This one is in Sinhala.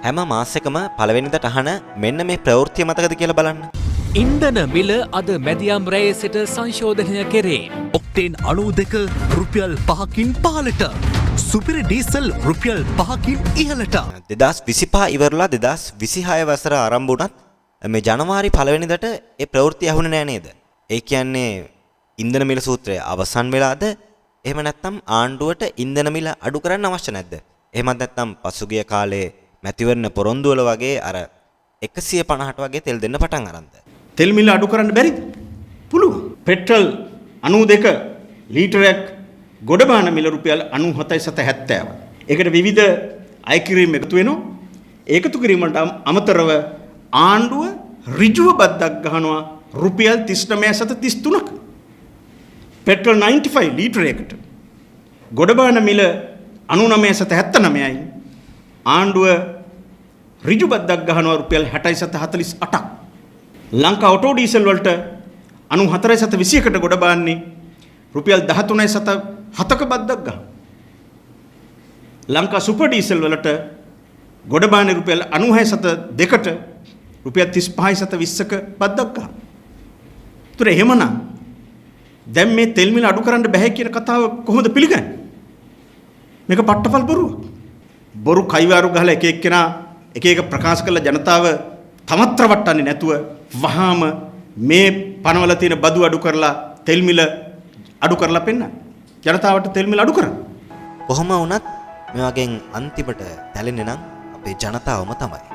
හැම මාසෙකම පළවෙනිදට අහන මෙන්න මේ ප්‍රවෘත්තිය මතකද කියලා බලන්න. ඉන්ධන මිල අද මැදියම් රැයේ සිට සංශෝධනය කෙරේ. ඔක්ටේන් 92 රුපියල් 5කින් 15ට. සුපිරි ඩීසල් රුපියල් 5කින් ඉහළට. 2025 ඉවරලා 2026 වසර ආරම්භ වුණත් මේ ජනවාරි පළවෙනිදට ඒ ප්‍රවෘත්තිය අහුනේ නෑ නේද? ඒ කියන්නේ ඉන්ධන මිල සූත්‍රය අවසන් වෙලාද? එහෙම නැත්නම් ආණ්ඩුවට ඉන්ධන මිල අඩු කරන්න අවශ්‍ය නැද්ද? එහෙමත් නැත්නම් පසුගිය කාලේ මැතිවරණ පොරොන්දු වල වගේ අර 150ට වගේ තෙල් දෙන්න පටන් අරන්ද? තෙල් මිල අඩු කරන්න බැරිද? පුළුවන්. පෙට්‍රල් 92 ලීටරයක් ගොඩබාන මිල රුපියල් 97.70. ඒකට විවිධ අයකිරීම් එකතු වෙනවා. ඒකතු කිරීමට අමතරව ආණ්ඩුව ඍජුව බද්දක් ගහනවා රුපියල් 39.33ක. පෙට්‍රල් 95 ලීටරයකට ගොඩබාන මිල 99.79යි. ආණ්ඩුව ඍජු බද්දක් ගහනවා රුපියල් 60.48ක්. ලංකා ඔටෝ ඩීසල් වලට 94.21කට ගොඩ බාන්නේ රුපියල් 13.7ක බද්දක් ගන්න. ලංකා සුපර් ඩීසල් වලට ගොඩ බාන්නේ රුපියල් 96.2කට රුපියල් 35.20ක බද්දක් ගන්න. ඒතර එහෙමනම් දැන් මේ තෙල් මිල අඩු කරන්න බෑ කියන කතාව කොහොමද පිළිගන්නේ? මේක පට්ටපල් බොරුව. බොරු කයිවාරු ගහලා එක එක්කෙනා එක එක ප්‍රකාශ කළ ජනතාව තමත් රවට්ටන්නේ නැතුව වහාම මේ පනවල තියෙන බදු අඩු කරලා තෙල් මිල අඩු කරලා පෙන්නන්න. ජනතාවට තෙල් මිල අඩු කරන්න. කොහොම වුණත් මේ වගේ අන්තිමට තැලෙන්නේ නම් අපේ ජනතාවම තමයි.